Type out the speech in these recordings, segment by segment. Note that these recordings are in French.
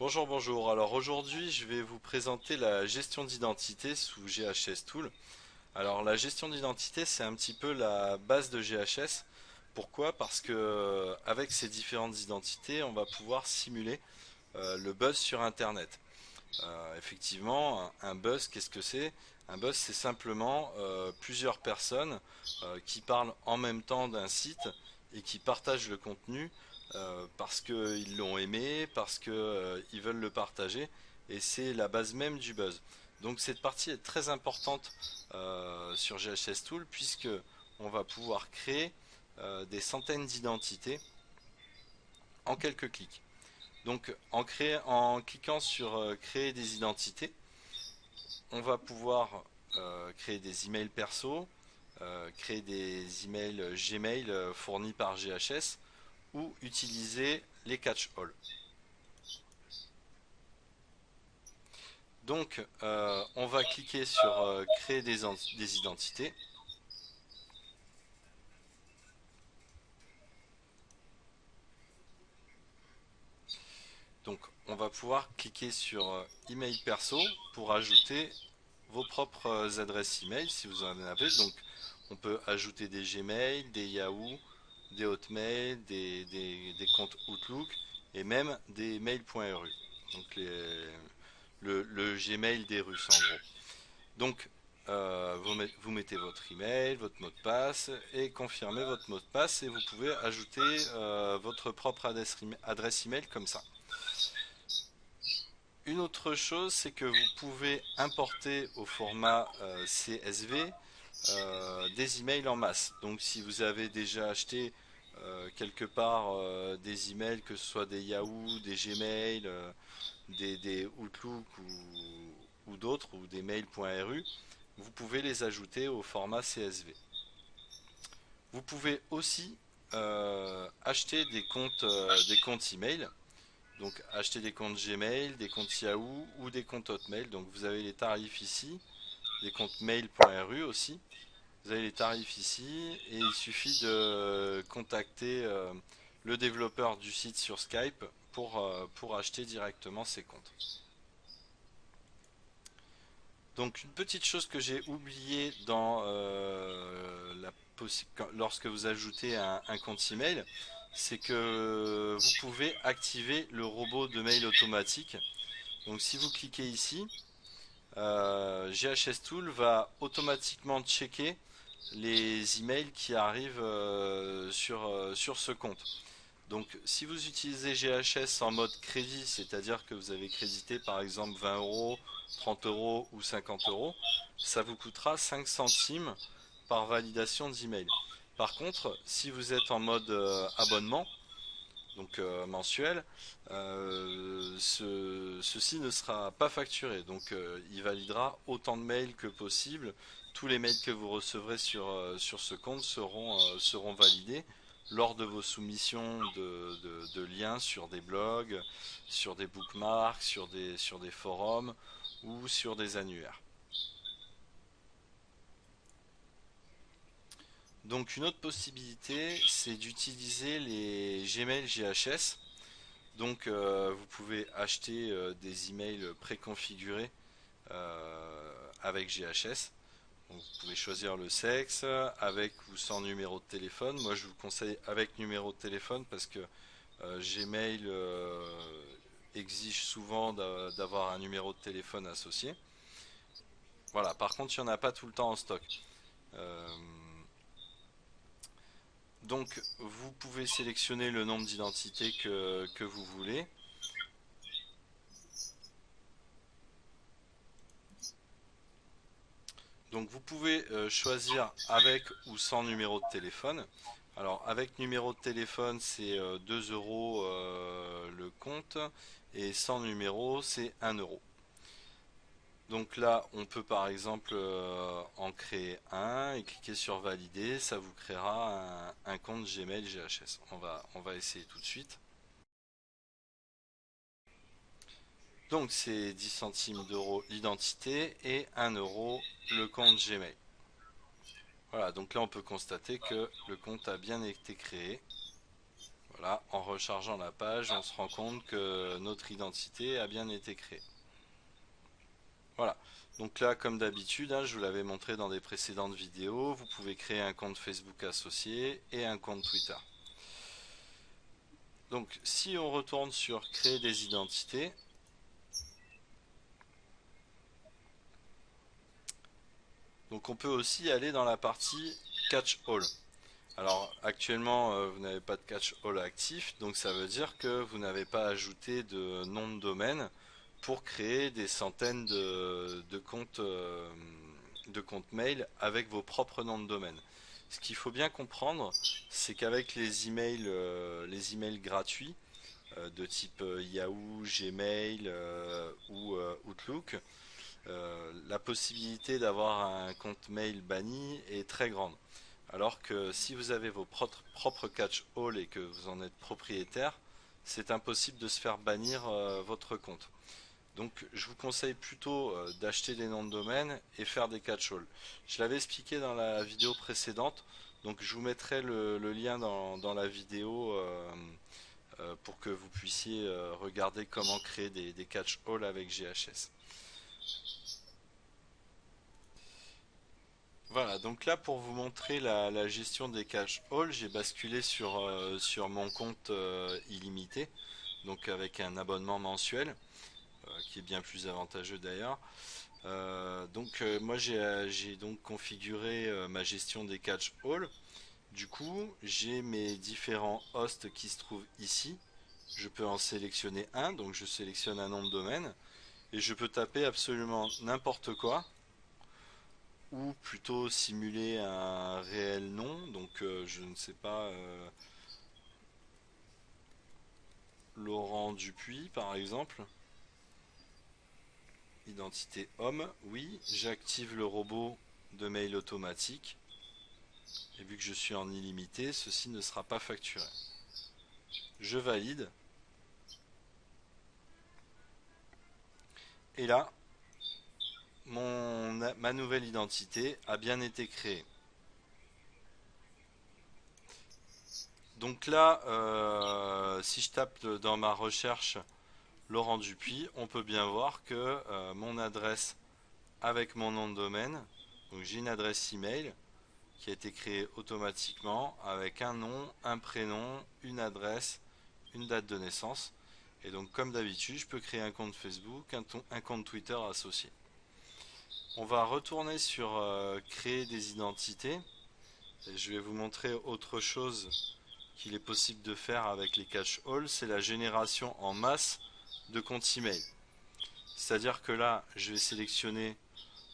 Bonjour, bonjour. Alors aujourd'hui, je vais vous présenter la gestion d'identité sous GHS Tool. Alors la gestion d'identité, c'est un petit peu la base de GHS. Pourquoi? Parce que avec ces différentes identités, on va pouvoir simuler le buzz sur Internet. Effectivement, un buzz, qu'est-ce que c'est? Un buzz, c'est simplement plusieurs personnes qui parlent en même temps d'un site et qui partagent le contenu parce qu'ils l'ont aimé, parce qu'ils veulent le partager, et c'est la base même du buzz. Donc cette partie est très importante sur GHS Tool puisque on va pouvoir créer des centaines d'identités en quelques clics. Donc en cliquant sur créer des identités, on va pouvoir créer des emails perso, créer des emails Gmail fournis par GHS ou utiliser les catch-all. Donc on va cliquer sur créer des identités. Donc on va pouvoir cliquer sur email perso pour ajouter vos propres adresses email si vous en avez. Donc on peut ajouter des Gmail, des Yahoo, des Hotmail, des comptes Outlook et même des mail.ru. Donc le Gmail des Russes en gros. Donc vous mettez votre email, votre mot de passe et confirmez votre mot de passe et vous pouvez ajouter votre propre adresse email comme ça. Une autre chose, c'est que vous pouvez importer au format CSV des emails en masse. Donc si vous avez déjà acheté quelque part des emails, que ce soit des Yahoo, des Gmail, des Outlook ou d'autres, ou des mails.ru, vous pouvez les ajouter au format CSV. Vous pouvez aussi acheter des comptes email. Donc acheter des comptes Gmail, des comptes Yahoo ou des comptes Hotmail. Donc vous avez les tarifs ici, des comptes mail.ru aussi. Vous avez les tarifs ici et il suffit de contacter le développeur du site sur Skype pour acheter directement ces comptes. Donc une petite chose que j'ai oublié dans lorsque vous ajoutez un compte email, c'est que vous pouvez activer le robot de mail automatique. Donc si vous cliquez ici, GHS Tool va automatiquement checker les emails qui arrivent sur ce compte. Donc si vous utilisez GHS en mode crédit, c'est-à-dire que vous avez crédité par exemple 20 euros, 30 euros ou 50 euros, ça vous coûtera 5 centimes par validation d'email. Par contre, si vous êtes en mode abonnement, donc mensuel, ceci ne sera pas facturé. Donc il validera autant de mails que possible. Tous les mails que vous recevrez sur ce compte seront validés lors de vos soumissions de liens sur des blogs, sur des bookmarks, sur des forums ou sur des annuaires. Donc une autre possibilité, c'est d'utiliser les Gmail GHS. Donc vous pouvez acheter des emails préconfigurés avec GHS. Donc, vous pouvez choisir le sexe, avec ou sans numéro de téléphone. Moi je vous conseille avec numéro de téléphone parce que Gmail exige souvent d'avoir un numéro de téléphone associé. Voilà, par contre il n'y en a pas tout le temps en stock. Euh, donc vous pouvez sélectionner le nombre d'identités que vous voulez. Donc vous pouvez choisir avec ou sans numéro de téléphone. Alors avec numéro de téléphone c'est 2 euros le compte et sans numéro c'est 1 euro. Donc là on peut par exemple en créer un et cliquer sur valider, ça vous créera un compte Gmail GHS. On va essayer tout de suite. Donc c'est 10 centimes d'euros l'identité et 1 euro le compte Gmail. Voilà, donc là on peut constater que le compte a bien été créé. Voilà, en rechargeant la page, on se rend compte que notre identité a bien été créée. Voilà. Donc là, comme d'habitude, hein, je vous l'avais montré dans des précédentes vidéos, vous pouvez créer un compte Facebook associé et un compte Twitter. Donc si on retourne sur créer des identités, donc on peut aussi aller dans la partie Catch All. Alors actuellement vous n'avez pas de Catch All actif, donc ça veut dire que vous n'avez pas ajouté de nom de domaine pour créer des centaines de comptes mail avec vos propres noms de domaine. Ce qu'il faut bien comprendre, c'est qu'avec les emails gratuits de type Yahoo, Gmail ou Outlook, la possibilité d'avoir un compte mail banni est très grande. Alors que si vous avez vos propres catch-all et que vous en êtes propriétaire, c'est impossible de se faire bannir votre compte. Donc je vous conseille plutôt d'acheter des noms de domaine et faire des catch-all. Je l'avais expliqué dans la vidéo précédente, donc je vous mettrai le lien dans la vidéo pour que vous puissiez regarder comment créer des catch-all avec GHS. Voilà, donc là pour vous montrer la gestion des cash all, j'ai basculé sur mon compte illimité, donc avec un abonnement mensuel, qui est bien plus avantageux d'ailleurs. Moi j'ai donc configuré ma gestion des catch all. Du coup, j'ai mes différents hosts qui se trouvent ici. Je peux en sélectionner un, donc je sélectionne un nom de domaine et je peux taper absolument n'importe quoi ou plutôt simuler un réel nom. Donc je ne sais pas, Laurent Dupuis par exemple. Identité homme, oui. J'active le robot de mail automatique. Et vu que je suis en illimité, ceci ne sera pas facturé. Je valide. Et là, ma nouvelle identité a bien été créée. Donc là, si je tape dans ma recherche Laurent Dupuis, on peut bien voir que mon adresse avec mon nom de domaine, donc j'ai une adresse email qui a été créée automatiquement avec un nom, un prénom, une adresse, une date de naissance. Et donc comme d'habitude, je peux créer un compte Facebook, un compte Twitter associé. On va retourner sur créer des identités. Et je vais vous montrer autre chose qu'il est possible de faire avec les catch-all, c'est la génération en masse de comptes email. C'est-à-dire que là, je vais sélectionner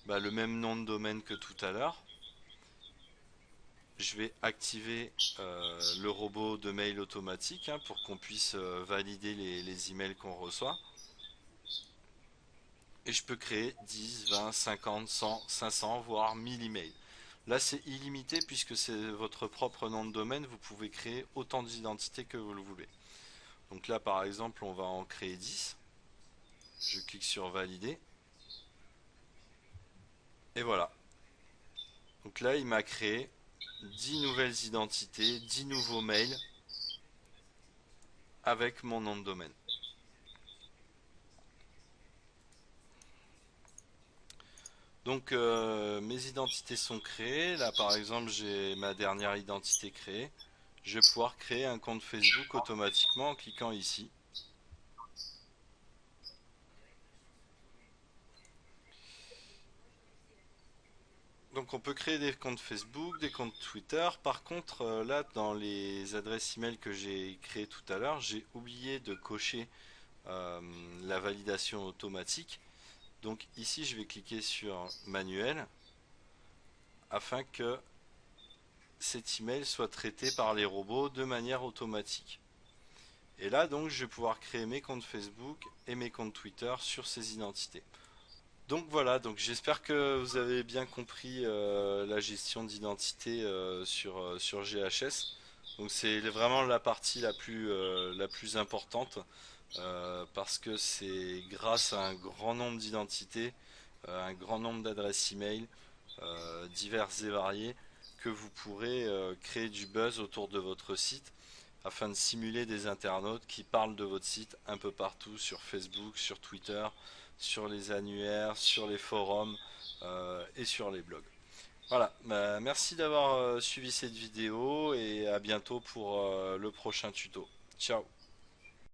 le même nom de domaine que tout à l'heure. Je vais activer le robot de mail automatique pour qu'on puisse valider les emails qu'on reçoit. Et je peux créer 10, 20, 50, 100, 500, voire 1000 emails. Là, c'est illimité puisque c'est votre propre nom de domaine. Vous pouvez créer autant d'identités que vous le voulez. Donc là, par exemple, on va en créer 10. Je clique sur valider. Et voilà. Donc là, il m'a créé 10 nouvelles identités, 10 nouveaux mails avec mon nom de domaine. Donc mes identités sont créées. Là par exemple j'ai ma dernière identité créée. Je vais pouvoir créer un compte Facebook automatiquement en cliquant ici. Donc on peut créer des comptes Facebook, des comptes Twitter. Par contre là dans les adresses email que j'ai créées tout à l'heure, j'ai oublié de cocher la validation automatique. Donc ici je vais cliquer sur manuel afin que cet email soit traité par les robots de manière automatique. Et là donc je vais pouvoir créer mes comptes Facebook et mes comptes Twitter sur ces identités. Donc voilà, donc j'espère que vous avez bien compris la gestion d'identité sur GHS. Donc c'est vraiment la partie la plus importante parce que c'est grâce à un grand nombre d'identités, un grand nombre d'adresses email diverses et variées que vous pourrez créer du buzz autour de votre site afin de simuler des internautes qui parlent de votre site un peu partout sur Facebook, sur Twitter, sur les annuaires, sur les forums et sur les blogs. Voilà, bah, merci d'avoir suivi cette vidéo et à bientôt pour le prochain tuto. Ciao.